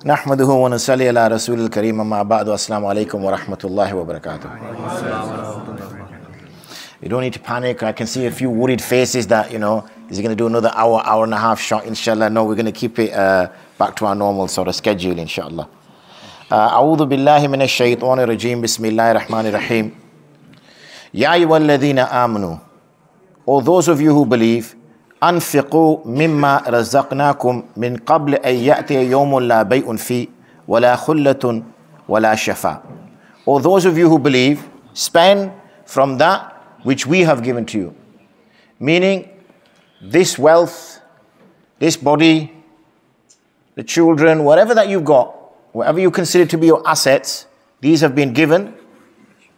نحمده ونصلي على رسول الكريم أما بعد السلام عليكم ورحمة الله وبركاته. You don't need to panic. I can see a few worried faces that, is he going to do another hour and a half shot, inshallah? No, we're going to keep it back to our normal sort of schedule, inshallah. أعوذ بالله من الشيطان الرجيم بسم الله الرحمن الرحيم. يا أيها الذين آمنوا, all those of you who believe, أنفقوا مما رزقناكم من قبل أن يأتي يوم لا بيع فيه ولا خلة ولا شفاء. All those of you who believe, spend from that which we have given to you. Meaning, this wealth, this body, the children, whatever that you've got, whatever you consider to be your assets, these have been given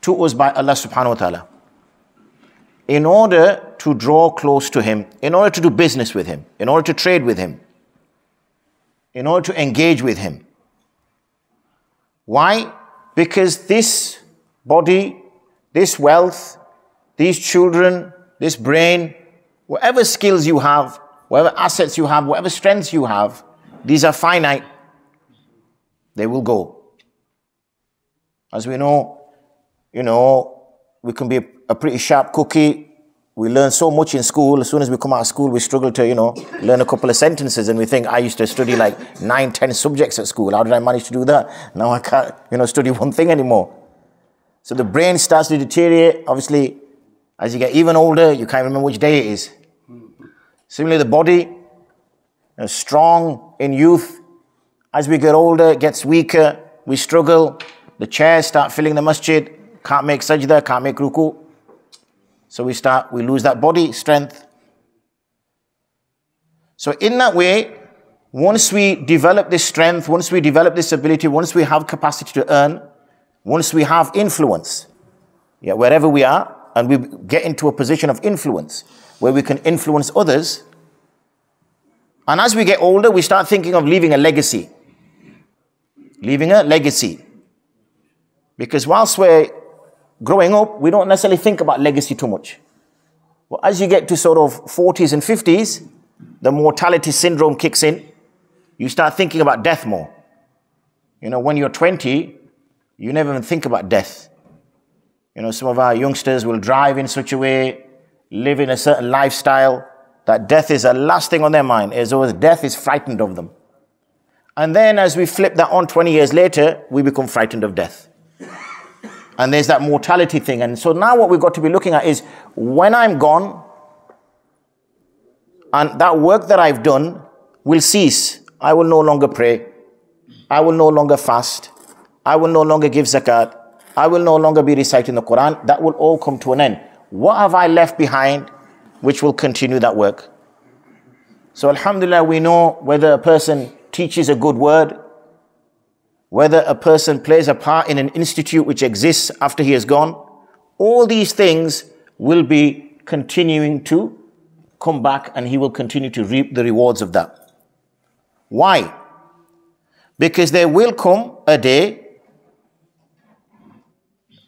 to us by Allah subhanahu wa ta'ala, in order to draw close to Him, in order to do business with Him, in order to trade with Him, in order to engage with Him. Why? Because this body, this wealth, these children, this brain, whatever skills you have, whatever assets you have, whatever strengths you have, these are finite. They will go. As we know, we can be a pretty sharp cookie. We learn so much in school. As soon as we come out of school, we struggle to, learn a couple of sentences, and we think, I used to study like 9, 10 subjects at school. How did I manage to do that? Now I can't, study one thing anymore. So the brain starts to deteriorate. Obviously, as you get even older, you can't remember which day it is. Similarly, the body, strong in youth. As we get older, it gets weaker. We struggle. The chairs start filling the masjid. Can't make sajda, can't make ruku. So we lose that body strength. So in that way, once we develop this strength, once we develop this ability, once we have capacity to earn, once we have influence, wherever we are, and we get into a position of influence, where we can influence others, and as we get older, we start thinking of leaving a legacy. Leaving a legacy. Because whilst we're growing up, we don't necessarily think about legacy too much. Well, as you get to sort of 40s and 50s, the mortality syndrome kicks in. You start thinking about death more. When you're 20, you never even think about death. Some of our youngsters will drive in such a way, live in a certain lifestyle, that death is the last thing on their mind, as though death is frightened of them. And then as we flip that on 20 years later, we become frightened of death. And there's that mortality thing. And so now what we've got to be looking at is, when I'm gone, and that work that I've done will cease. I will no longer pray. I will no longer fast. I will no longer give zakat. I will no longer be reciting the Quran. That will all come to an end. What have I left behind which will continue that work? So alhamdulillah, we know whether a person teaches a good word, whether a person plays a part in an institute which exists after he is gone, all these things will be continuing to come back, and he will continue to reap the rewards of that. Why? Because there will come a day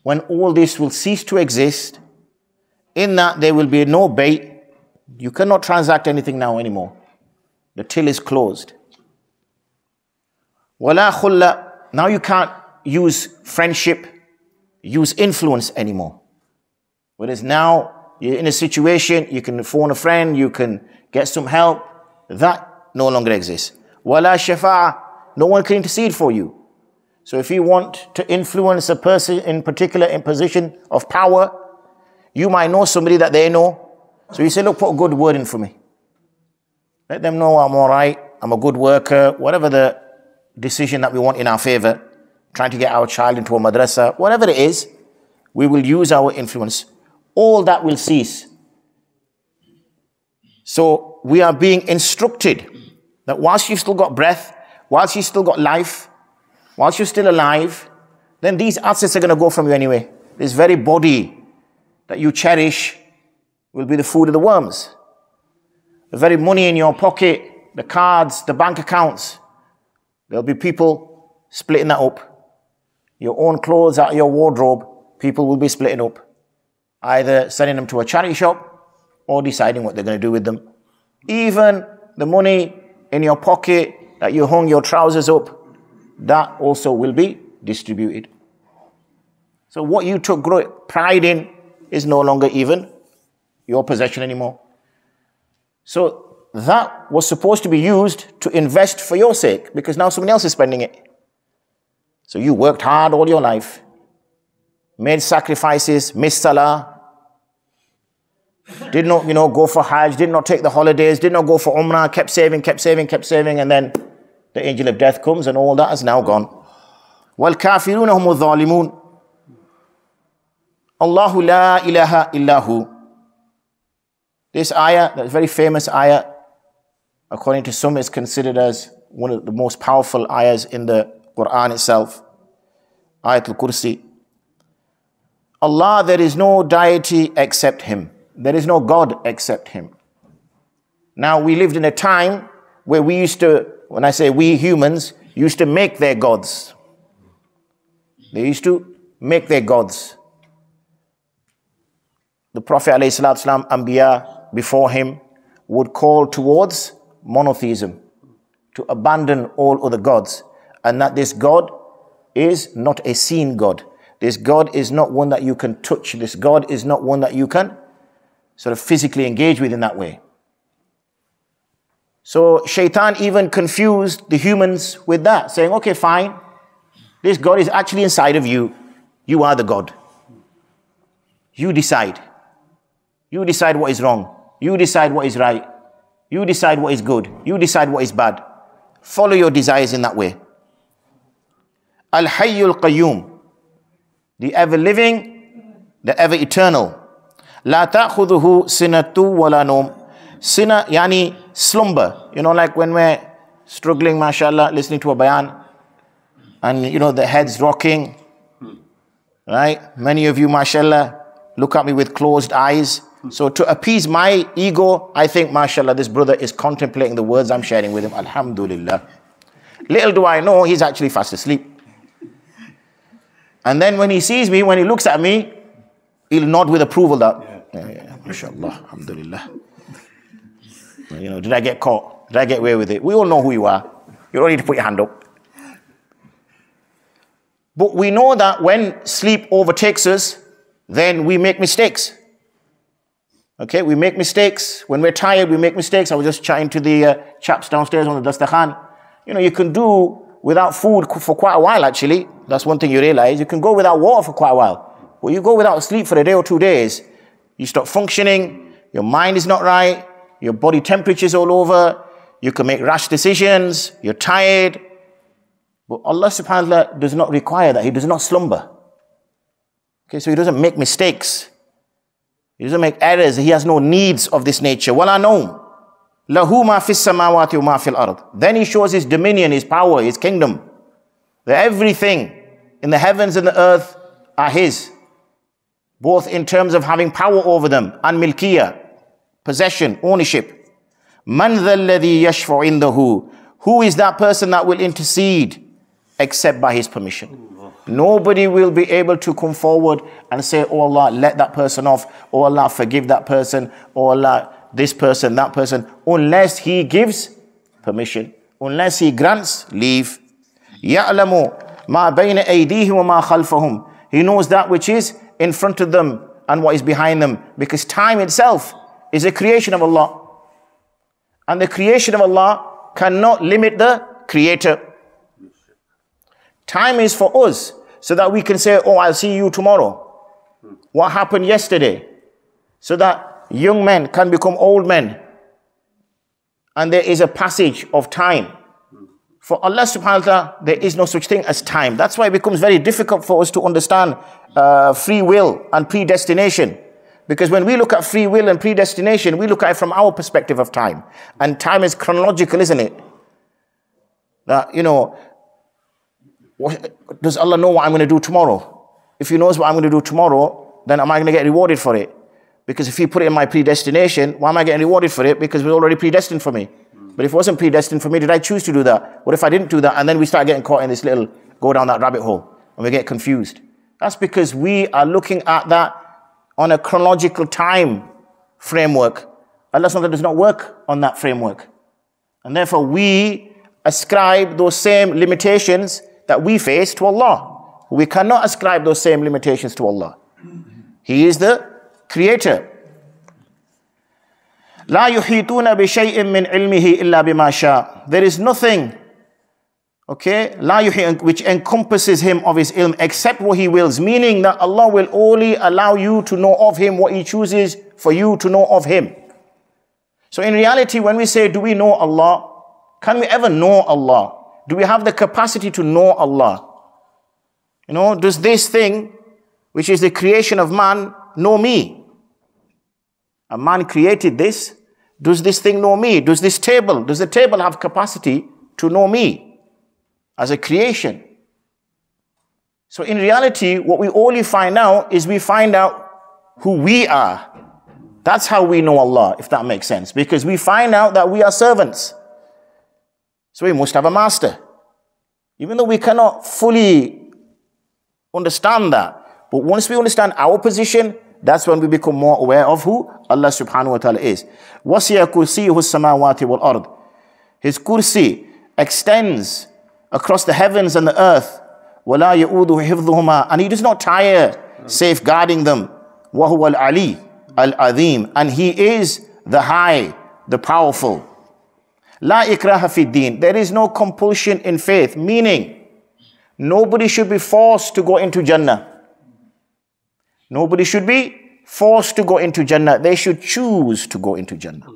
when all this will cease to exist, in that there will be no bait. You cannot transact anything now anymore. The till is closed. Wala khulla. Now you can't use friendship, use influence anymore. Whereas now you're in a situation, you can phone a friend, you can get some help. That no longer exists. Wala shafa'a. No one can intercede for you. So if you want to influence a person in particular in position of power, you might know somebody that they know. So you say, look, put a good word in for me. Let them know I'm all right, I'm a good worker, whatever the decision that we want in our favor, trying to get our child into a madrasa, whatever it is, we will use our influence. All that will cease. So we are being instructed that whilst you've still got breath, whilst you've still got life, whilst you're still alive, then these assets are going to go from you anyway. This very body that you cherish will be the food of the worms. The very money in your pocket, the cards, the bank accounts, there'll be people splitting that up. Your own clothes out of your wardrobe, people will be splitting up. Either sending them to a charity shop or deciding what they're going to do with them. Even the money in your pocket that you hung your trousers up that also will be distributed. So what you took pride in is no longer even your possession anymore. So that was supposed to be used to invest for your sake, because now someone else is spending it. So you worked hard all your life, made sacrifices, missed salah, did not, go for Hajj, did not take the holidays, did not go for Umrah, kept saving, and then the angel of death comes and all that is now gone. وَالْكَافِرُونَ هُمُ الظَّالِمُونَ Allahu la ilaha illahu. This ayah, that very famous ayah, according to some is considered as one of the most powerful ayahs in the Quran itself. Ayatul Kursi. Allah, there is no deity except Him. There is no God except Him. Now we lived in a time where we used to, when I say we humans, used to make their gods. They used to make their gods. The Prophet ﷺ, Anbiya before him, would call towards monotheism, to abandon all other gods, and that this God is not a seen God. This God is not one that you can touch. This God is not one that you can sort of physically engage with in that way. So Shaitan even confused the humans with that, saying, okay, fine, this God is actually inside of you. You are the God. You decide. You decide what is wrong. You decide what is right. You decide what is good. You decide what is bad. Follow your desires in that way. Al-Hayyul Qayyum, the ever-living, the ever-eternal. La ta'khudhuhu sinatu wala nawm. Sina, yani slumber. Like when we're struggling, mashallah, listening to a bayan, and the head's rocking, right? Many of you, mashallah, look at me with closed eyes. So to appease my ego, I think, mashallah, this brother is contemplating the words I'm sharing with him. Alhamdulillah. Little do I know, he's actually fast asleep. And then when he sees me, when he looks at me, he'll nod with approval that, yeah, mashallah, alhamdulillah. Did I get caught? Did I get away with it? We all know who you are. You don't need to put your hand up. But we know that when sleep overtakes us, then we make mistakes. Okay, we make mistakes. When we're tired, we make mistakes. I was just chatting to the chaps downstairs on the dastakhan. You can do without food for quite a while, actually. That's one thing you realize. You can go without water for quite a while. But you go without sleep for a day or 2 days, you stop functioning, your mind is not right, your body temperature's all over, you can make rash decisions, you're tired. But Allah subhanahu wa ta'ala does not require that. He does not slumber. Okay, so He doesn't make mistakes. He doesn't make errors. He has no needs of this nature. وَلَا نَوْمٍ لَهُ مَا فِي السَّمَاوَاتِ وَمَا فِي الْأَرْضِ. Then He shows His dominion, His power, His kingdom. That everything in the heavens and the earth are His. Both in terms of having power over them, and milkiyah, possession, ownership. مَنْ ذَا الَّذِي يَشْفَعُ عِنْدَهُ. Who is that person that will intercede except by His permission? Nobody will be able to come forward and say, oh Allah, let that person off. Oh Allah, forgive that person. Oh Allah, this person, that person. Unless He gives permission. Unless He grants leave. يَعْلَمُ مَا بَيْنَ أَيْدِيهِمْ وَمَا خَلْفَهُمْ. He knows that which is in front of them and what is behind them. Because time itself is a creation of Allah. And the creation of Allah cannot limit the Creator. Time is for us so that we can say, oh, I'll see you tomorrow. What happened yesterday? So that young men can become old men. And there is a passage of time. For Allah subhanahu wa ta'ala, there is no such thing as time. That's why it becomes very difficult for us to understand free will and predestination. Because when we look at free will and predestination, we look at it from our perspective of time. And time is chronological, isn't it? That, does Allah know what I'm going to do tomorrow? If He knows what I'm going to do tomorrow, then am I going to get rewarded for it? Because if He put it in my predestination, why am I getting rewarded for it? Because it was already predestined for me. But if it wasn't predestined for me, did I choose to do that? What if I didn't do that? And then we start getting caught in this little, go down that rabbit hole, and we get confused. That's because we are looking at that on a chronological time framework. Allah does not work on that framework. And therefore we ascribe those same limitations that we face to Allah. We cannot ascribe those same limitations to Allah. He is the creator. لا يحيطون بشيء من علمه إلا بما شاء. There is nothing, okay, which encompasses him of his ilm except what he wills, meaning that Allah will only allow you to know of him what he chooses for you to know of him. So in reality, when we say, do we know Allah? Can we ever know Allah? Do we have the capacity to know Allah? You know, does this thing, which is the creation of man, know me? A man created this. Does this thing know me? Does the table have capacity to know me as a creation? So in reality, what we only find out is we find out who we are. That's how we know Allah, if that makes sense. Because we find out that we are servants. So we must have a master. Even though we cannot fully understand that. But once we understand our position, that's when we become more aware of who Allah subhanahu wa ta'ala is. وَسِيَ كُرْسِيهُ السَّمَاوَاتِ وَالْأَرْضِ. His kursi extends across the heavens and the earth. وَلَا يَؤُودُهُ حِفْظُهُمَا. And he does not tire safeguarding them. وَهُوَ الْعَلِي الْعَظِيمُ. And he is the high, the powerful. لَا إِكْرَاهَ فِي الدِّينِ. There is no compulsion in faith, meaning nobody should be forced to go into Jannah. Nobody should be forced to go into Jannah. They should choose to go into Jannah.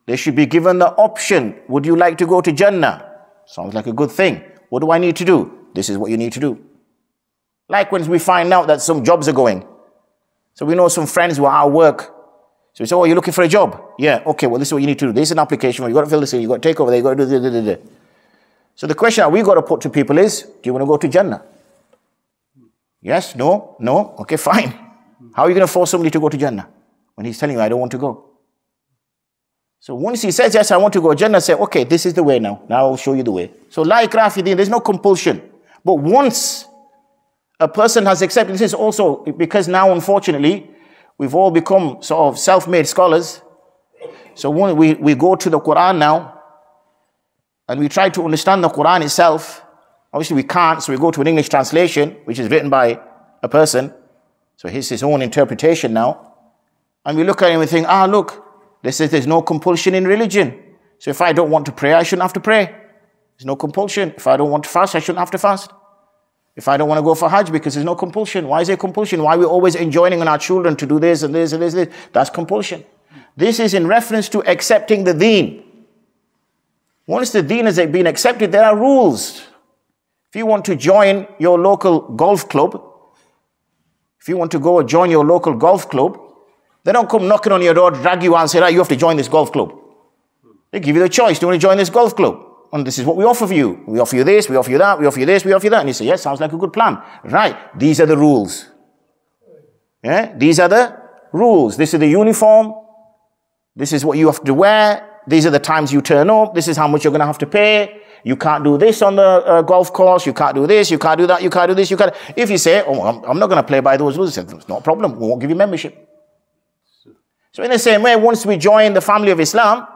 They should be given the option. Would you like to go to Jannah? Sounds like a good thing. What do I need to do? This is what you need to do. Like when we find out that some jobs are going. So we know some friends who are out of work. So we say, oh, you're looking for a job? Yeah, okay, well, this is what you need to do. This is an application. You've got to fill this in. You've got to take over there. You've got to do this. So the question that we've got to put to people is, do you want to go to Jannah? Yes, no, no, okay, fine. How are you going to force somebody to go to Jannah when he's telling you, I don't want to go? So once he says, yes, I want to go to Jannah, say, okay, this is the way now. Now I'll show you the way. So la ikraha fi din, there's no compulsion. But once a person has accepted, this is also because now, unfortunately, we've all become sort of self-made scholars. So when we go to the Quran now, and we try to understand the Quran itself. Obviously we can't, so we go to an English translation, which is written by a person. So here's his own interpretation now. And we look at it and we think, look, this says there's no compulsion in religion. So if I don't want to pray, I shouldn't have to pray. There's no compulsion. If I don't want to fast, I shouldn't have to fast. If I don't want to go for Hajj, because there's no compulsion. Why is there compulsion? Why are we always enjoining on our children to do this and this and this and this? That's compulsion. This is in reference to accepting the deen. Once the deen has been accepted, there are rules. If you want to join your local golf club, they don't come knocking on your door, drag you out and say, right, you have to join this golf club. They give you the choice. Do you want to join this golf club? And this is what we offer for you. We offer you this, we offer you that, we offer you this, we offer you that. And you say, yes, sounds like a good plan. Right, these are the rules. Yeah, these are the rules. This is the uniform. This is what you have to wear. These are the times you turn up. This is how much you're going to have to pay. You can't do this on the golf course. You can't do this. You can't do that. You can't do this. You can't. If you say, oh, I'm not going to play by those rules, it's not a problem. We won't give you membership. So in the same way, once we join the family of Islam,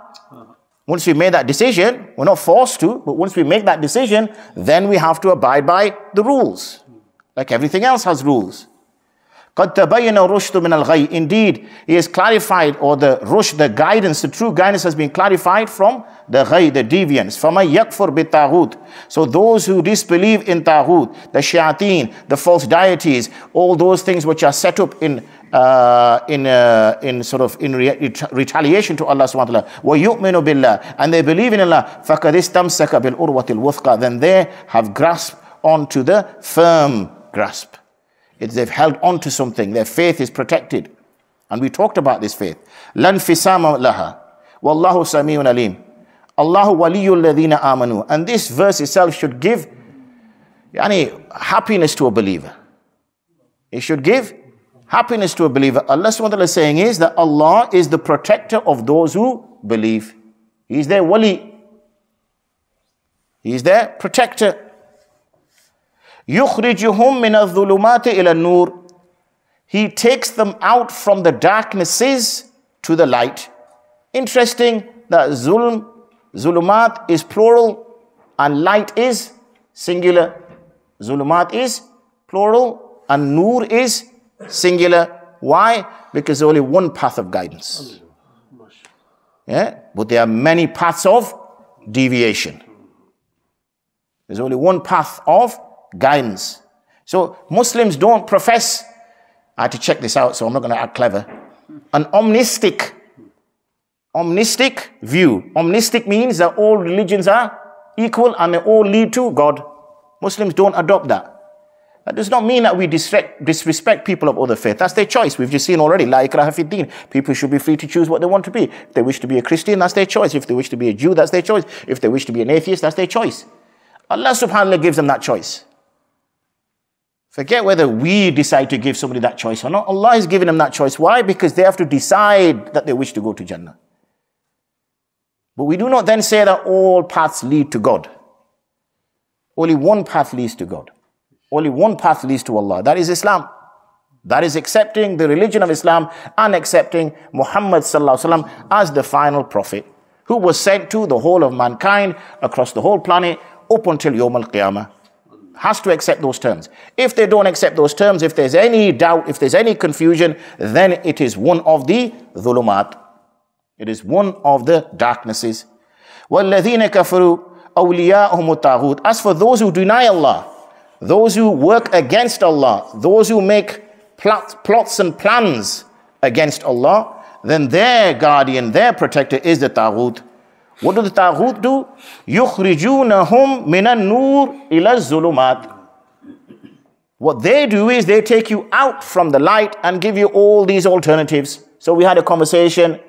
once we made that decision, we're not forced to, but once we make that decision, then we have to abide by the rules. Like everything else has rules. قَدْ تَبَيَّنَ الرُّشْدُ مِنَ الْغَيِّ. Indeed, he has clarified, or the rushd, the guidance, the true guidance has been clarified from the ghayy, the deviance. فَمَنْ يَكْفُرْ بِالطَّاغُوتِ. So those who disbelieve in taghut, the shayateen, the false deities, all those things which are set up in retaliation to Allah subhanahu wa ta'ala, وَيُؤْمِنُ بِاللَّهِ, and they believe in Allah, فَقَدْ اسْتَمْسَكَ بِالْأُرْوَةِ الْوُثْقَى. Then they have grasped onto the firm grasp. They've held on to something. Their faith is protected. And we talked about this faith. لَا انْفِسَامَ لَهَا وَاللَّهُ سَمِيعٌ عَلِيمٌ. Allahu waliyul ladhina amanu. And this verse itself should give happiness to a believer. It should give happiness to a believer. Allah subhanahu wa ta'ala is saying is that Allah is the protector of those who believe. He is their wali. He is their protector. يُخْرِجُهُمْ مِنَ الظُّلُمَاتِ إِلَى النُّورِ. He takes them out from the darknesses to the light. Interesting that zulumat is plural And light is singular. Zulumat is plural. And Nur is singular. Why? Because there's only one path of guidance. Yeah? But there are many paths of deviation. There's only one path of guidance. So Muslims don't profess, I had to check this out, so I'm not going to act clever, an omnistic view. Omnistic means that all religions are equal and they all lead to God. Muslims don't adopt that. That does not mean that we disrespect people of other faith. That's their choice. We've just seen already, la ikraha fid din. People should be free to choose what they want to be. If they wish to be a Christian, that's their choice. If they wish to be a Jew, that's their choice. If they wish to be an atheist, that's their choice. Allah subhanahu wa ta'ala gives them that choice. Forget whether we decide to give somebody that choice or not. Allah is giving them that choice. Why? Because they have to decide that they wish to go to Jannah. But we do not then say that all paths lead to God. Only one path leads to God. Only one path leads to Allah. That is Islam. That is accepting the religion of Islam and accepting Muhammad sallallahu alaihi wasallam as the final prophet who was sent to the whole of mankind across the whole planet up until Yawm al-Qiyamah. Has to accept those terms. If they don't accept those terms, if there's any doubt, if there's any confusion, then it is one of the dhulumat. It is one of the darknesses. وَالَّذِينَ كَفَرُوا أَوْلِيَاءُهُمُ الطَّاغُوتُ. As for those who deny Allah, those who work against Allah, those who make plots and plans against Allah, then their guardian, their protector is the Taghut. What do the Taghut do? يُخْرِجُونَهُمْ مِنَ النُّورِ إِلَى الظُّلُمَاتِ. What they do is they take you out from the light and give you all these alternatives. So we had a conversation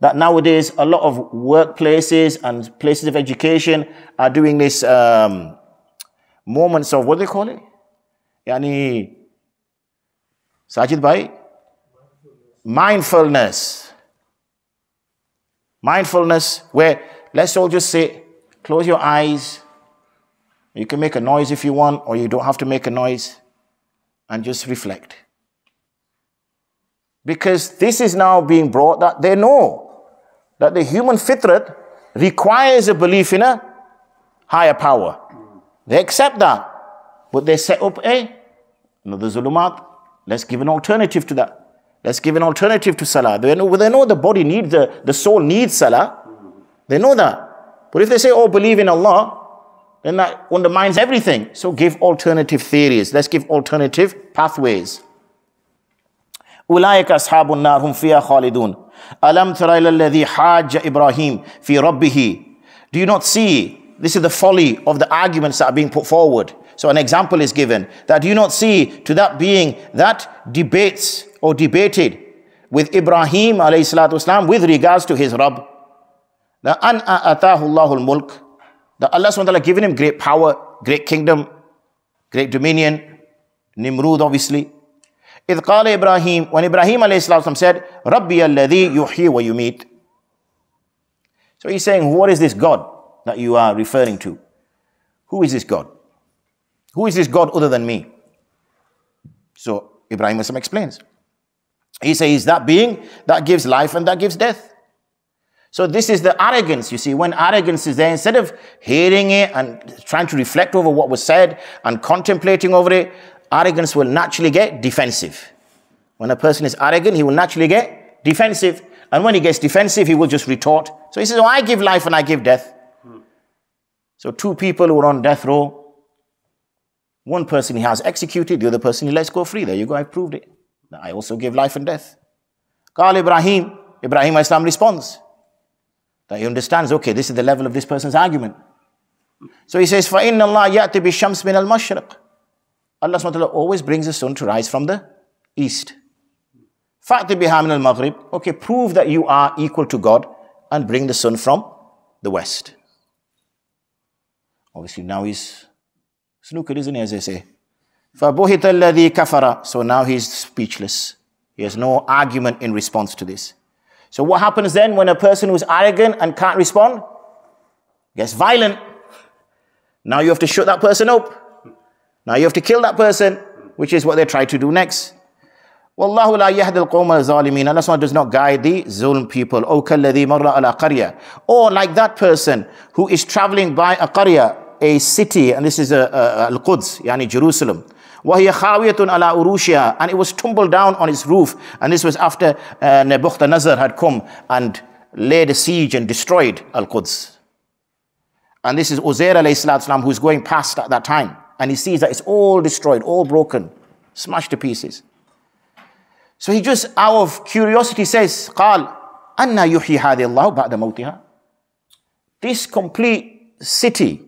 that nowadays a lot of workplaces and places of education are doing this moments of, what do they call it? Yani, Sajid Bhai? Mindfulness. Mindfulness, where let's all just say, close your eyes. You can make a noise if you want, or you don't have to make a noise, and just reflect. Because this is now being brought that they know that the human fitrat requires a belief in a higher power. They accept that, but they set up another zulumat. Let's give an alternative to that. Let's give an alternative to salah. They know the body needs, the soul needs salah. They know that. But if they say, oh, believe in Allah, then that undermines everything. So give alternative theories. Let's give alternative pathways. أولئك أصحاب النار هم فيها خالدون ألم تر إلى الذي حاج إبراهيم في ربه. Do you not see? This is the folly of the arguments that are being put forward. So an example is given that do you not see to that being that debates or debated with Ibrahim alayhi salatu wasalam with regards to his Rabb. That an atahu Allahul mulk, that Allah subhanahu wa ta'ala given him great power, great kingdom, great dominion, Nimrud obviously. إذ قال Ibrahim, when Ibrahim alayhi salatu wasalam said, Rabbi alladhi yuhyi wa yumit. So he's saying, what is this God that you are referring to? Who is this God? Who is this God other than me? So Ibrahim explains. He says that being that gives life and that gives death. So this is the arrogance, you see. When arrogance is there, instead of hearing it and trying to reflect over what was said and contemplating over it, arrogance will naturally get defensive. When a person is arrogant, he will naturally get defensive. And when he gets defensive, he will just retort. So he says, oh, I give life and I give death. So two people who are on death row, one person he has executed, the other person he lets go free. There you go, I've proved it. I also give life and death. Qal Ibrahim Islam responds. That he understands, okay, this is the level of this person's argument. So he says, فَإِنَّ اللَّهَ يَأْتِ بِالشَّمْسِ مِنَ الْمَشْرِقِ. Allah subhanahu wa ta'ala always brings the sun to rise from the east. فَأْتِ بِهَا مِنَ الْمَغْرِبِ. Okay, prove that you are equal to God and bring the sun from the west. Obviously now he's snookered, isn't he, as they say. فَبُهِتَ الَّذِي كَفَرَ. So now he's speechless. He has no argument in response to this. So what happens then when a person who's arrogant and can't respond gets violent? Now you have to shut that person up. Now you have to kill that person, which is what they try to do next. وَاللَّهُ لَا يَهْدِ الْقَوْمَ الظَّالِمِينَ. Allah does not guide the zulm people. أَوْ كَالَّذِي مَرَّ عَلَى قَرْيَةٍ. Or like that person who is traveling by a qarya, a city, and this is Al-Quds, yani Jerusalem. وَهِيَ خَاوِيَةٌ عَلَىٰ أُرُوشِهَا, and it was tumbled down on its roof. And this was after Nebuchadnezzar had come and laid a siege and destroyed Al-Quds. And this is Uzair alayhi salatu wasalam, who's going past at that time. And he sees that it's all destroyed, all broken, smashed to pieces. So he just, out of curiosity, says, قَالْ أَنَّا يُحْيِي هَذِي اللَّهُ بَعْدَ مَوْتِهَا. This complete city,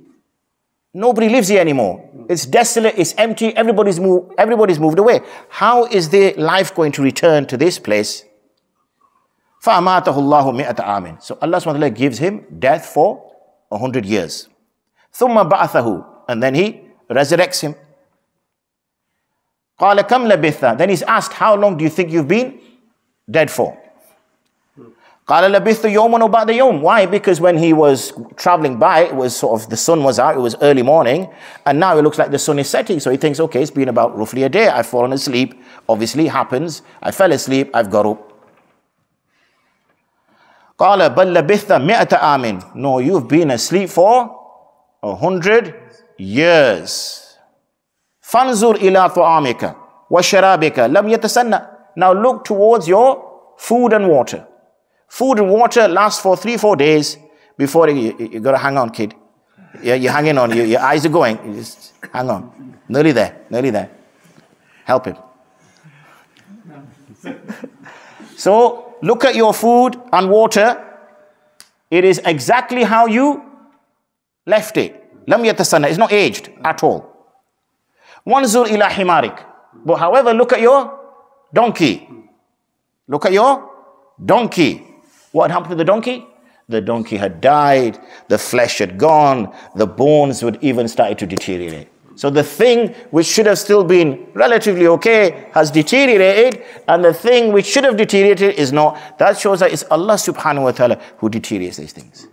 nobody lives here anymore. It's desolate, it's empty, everybody's moved away. How is their life going to return to this place? فَأَمَاتَهُ اللَّهُ مِئَةَ عَامٍ. So Allah SWT gives him death for 100 years. ثُمَّ بَعَثَهُ, and then he resurrects him. قَالَ كَمْ لَبِثَّ. Then he's asked, how long do you think you've been dead for? قَالَ لَبِثُّ يَوْمًا وَبَعْدَ يَوْمٍ. Why? Because when he was traveling by, it was sort of, the sun was out, it was early morning, and now it looks like the sun is setting. So he thinks, okay, it's been about roughly a day. I've fallen asleep. Obviously, happens. I fell asleep, I've got up. قَالَ بَلْ لَبِثَّ مِئَةَ عَامٍ. No, you've been asleep for 100 years. فَانْظُرْ إِلَىٰ طَعَامِكَ وَشَرَابِكَ لَمْ يَتَسَنَّ. Now look towards your food and water. Food and water lasts for 3-4 days before you got to hang on, kid. You're hanging on. Your eyes are going. You just hang on. Nearly there. Nearly there. Help him. So look at your food and water. It is exactly how you left it. Lam yatasanna. It's not aged at all. Wanzur ila himarik. But however, look at your donkey. Look at your donkey. What happened to the donkey? The donkey had died, the flesh had gone, the bones would even started to deteriorate. So the thing which should have still been relatively okay has deteriorated, and the thing which should have deteriorated is not. That shows that it's Allah subhanahu wa ta'ala who deteriorates these things.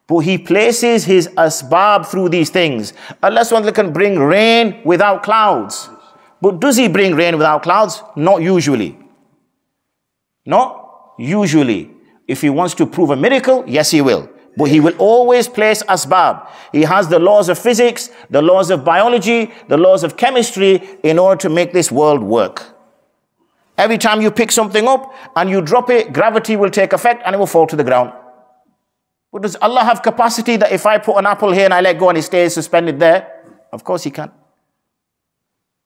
But He places His asbab through these things. Allah subhanahu wa ta'ala can bring rain without clouds. But does He bring rain without clouds? Not usually. Not usually. If He wants to prove a miracle, yes, He will. But He will always place asbab. He has the laws of physics, the laws of biology, the laws of chemistry in order to make this world work. Every time you pick something up and you drop it, gravity will take effect and it will fall to the ground. But does Allah have capacity that if I put an apple here and I let go and it stays suspended there? Of course He can.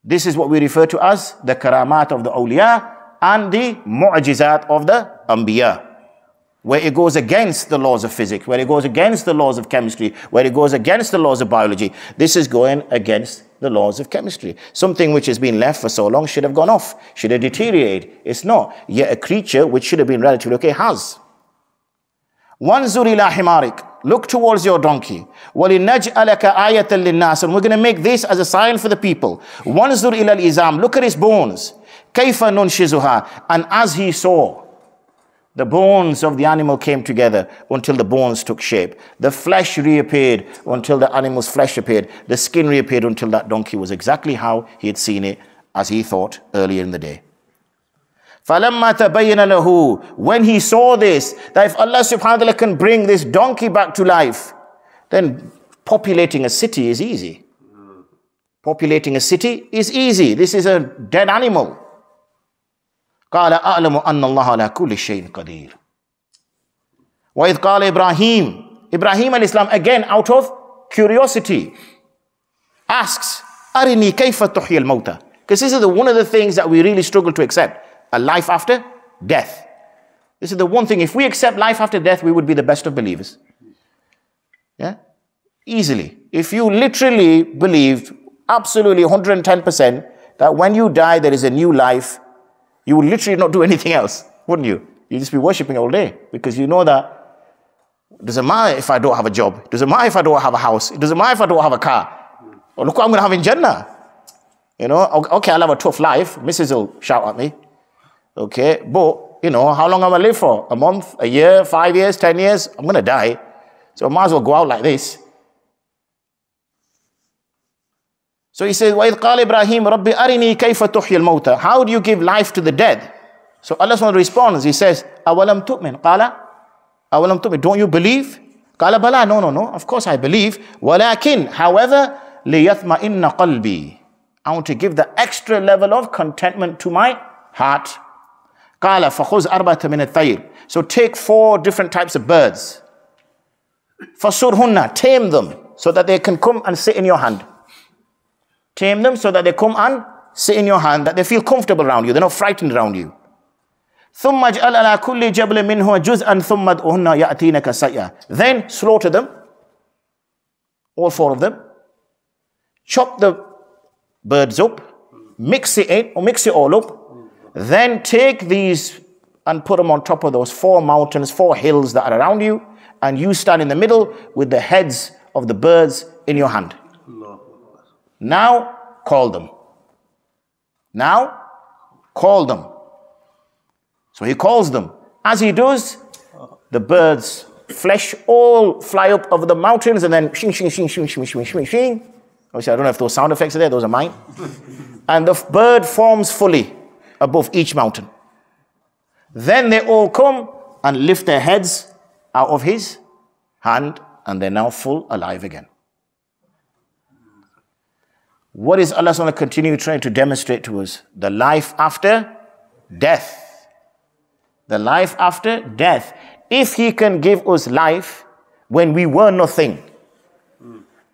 This is what we refer to as the karamat of the awliya and the mu'jizat of the anbiya, where it goes against the laws of physics, where it goes against the laws of chemistry, where it goes against the laws of biology. This is going against the laws of chemistry. Something which has been left for so long should have gone off, should have deteriorated. It's not. Yet a creature which should have been relatively okay has. Wanzur ila himarik. Look towards your donkey. وَلِنَجْعَلَكَ آيَةً لِلنَّاسِ. And we're going to make this as a sign for the people. Wanzur ila al-izam. Look at his bones. كَيْفَ نُنْشِزُهَا. And as he saw, the bones of the animal came together until the bones took shape. The flesh reappeared until the animal's flesh appeared. The skin reappeared until that donkey was exactly how he had seen it as he thought earlier in the day. فَلَمَّا تَبَيَّنَ لَهُ. When he saw this, that if Allah subhanahu wa ta'ala can bring this donkey back to life, then populating a city is easy. Populating a city is easy. This is a dead animal. قال أعلم أن الله على كل شيء قدير. وإذ قال إبراهيم. Ibrahim alayhi salam, again out of curiosity, asks, أرني كيف تحيي الموتى. Because this is one of the things that we really struggle to accept. A life after death. This is the one thing. If we accept life after death, we would be the best of believers. Yeah? Easily. If you literally believed absolutely 110% that when you die there is a new life, you would literally not do anything else, wouldn't you? You'd just be worshipping all day because you know that it doesn't matter if I don't have a job. It doesn't matter if I don't have a house. It doesn't matter if I don't have a car. Oh, look what I'm going to have in Jannah. You know, okay, I'll have a tough life. Mrs. will shout at me. Okay, but, you know, how long am I live for? A month, a year, 5 years, 10 years? I'm going to die. So I might as well go out like this. So he says, وَإِذْ قَالَ إِبْرَاهِيمُ رَبِّ أَرِنِي كَيْفَ تُحْيِي الْمَوْتَى. How do you give life to the dead? So Allah responds, He says, أَوَلَمْ تُؤْمِنْ. قَالَ أَوَلَمْ تُؤْمِنْ. Don't you believe? قال بلى, no, of course I believe. ولكن, however, ليطمئن قلبي, I want to give the extra level of contentment to my heart. قال فخذ أربعة من الطير, so take 4 different types of birds. فصرهن, tame them so that they can come and sit in your hand. Tame them so that they come and sit in your hand, that they feel comfortable around you, they're not frightened around you. ثم اجعل على كل جبل منه جزءا ثم ادعهن يأتينك سعيا. Then slaughter them, all 4 of them. Chop the birds up, mix it all up. Then take these and put them on top of those 4 mountains, 4 hills that are around you, and you stand in the middle with the heads of the birds in your hand. Now call them. Now call them. So he calls them. As he does, the birds' flesh all fly up over the mountains and then shing, shing, shing, shing, shing, shing, shing, shing. Obviously, I don't know if those sound effects are there, those are mine. And the bird forms fully above each mountain. Then they all come and lift their heads out of his hand, and they're now full alive again. What is Allah going to continue trying to demonstrate to us? The life after death. The life after death. If he can give us life when we were nothing.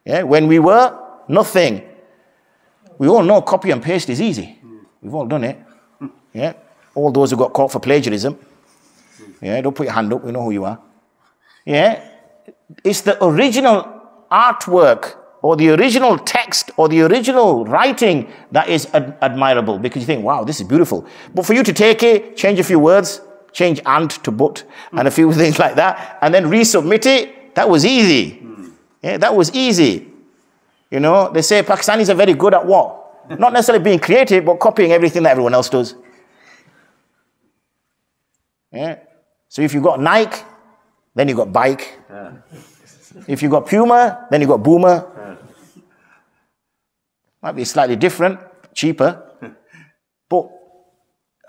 Yeah, when we were nothing. We all know copy and paste is easy. We've all done it. Yeah. All those who got caught for plagiarism. Yeah, don't put your hand up, we know who you are. Yeah. It's the original artwork or the original text or the original writing that is admirable, because you think, wow, this is beautiful. But for you to take it, change a few words, change and to but, and a few things like that, and then resubmit it, that was easy. Yeah, that was easy. You know, they say Pakistanis are very good at what? Not necessarily being creative, but copying everything that everyone else does. Yeah. So if you got Nike, then you got bike. Yeah. If you got Puma, then you got Boomer. Yeah. Might be slightly different, cheaper. But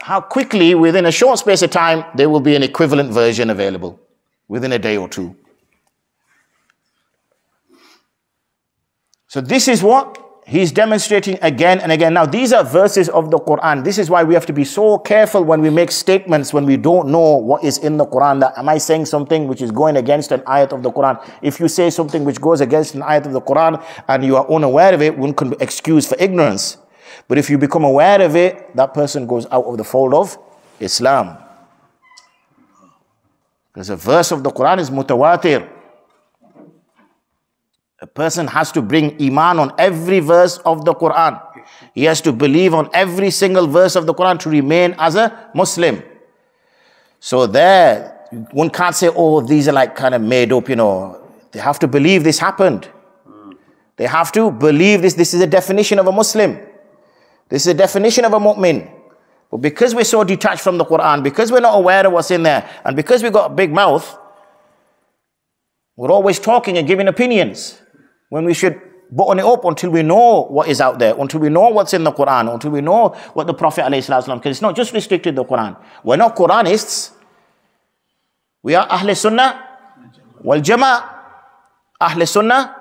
how quickly, within a short space of time, there will be an equivalent version available within a day or two. So this is what he's demonstrating again and again. Now, these are verses of the Quran. This is why we have to be so careful when we make statements when we don't know what is in the Quran. That am I saying something which is going against an ayat of the Quran? If you say something which goes against an ayat of the Quran and you are unaware of it, one can be excused for ignorance. But if you become aware of it, that person goes out of the fold of Islam. Because a verse of the Quran is mutawatir. A person has to bring iman on every verse of the Quran. He has to believe on every single verse of the Quran to remain as a Muslim. So there, one can't say, oh, these are like kind of made up, you know. They have to believe this happened. They have to believe this. This is a definition of a Muslim. This is a definition of a mu'min. But because we're so detached from the Quran, because we're not aware of what's in there, and because we've got a big mouth, we're always talking and giving opinions. When we should button it up until we know what is out there, until we know what's in the Quran, until we know what the Prophet ﷺ, because it's not just restricted to the Quran. We're not Quranists. We are Ahl Sunnah wal Jama'ah. Ahl Sunnah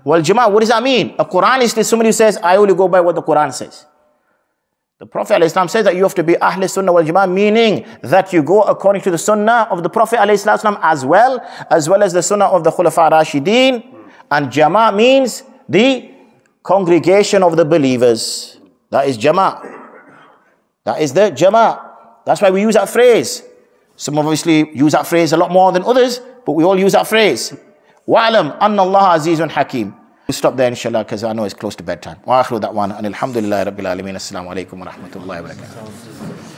wal Jama'ah. What does that mean? A Quranist is somebody who says, I only go by what the Quran says. The Prophet ﷺ says that you have to be Ahl Sunnah wal Jama'ah, meaning that you go according to the Sunnah of the Prophet ﷺ as well as the Sunnah of the Khulafa Rashideen. And Jama'ah means the congregation of the believers. That is Jama'ah. That is the Jama'ah. That's why we use that phrase. Some obviously use that phrase a lot more than others, but we all use that phrase. Wa'alam anna Allah azizun hakim. We'll stop there inshallah because I know it's close to bedtime. Wa akhiru da'wana and alhamdulillahi rabbil alameen. Assalamu alaikum wa rahmatullahi wa barakatuh.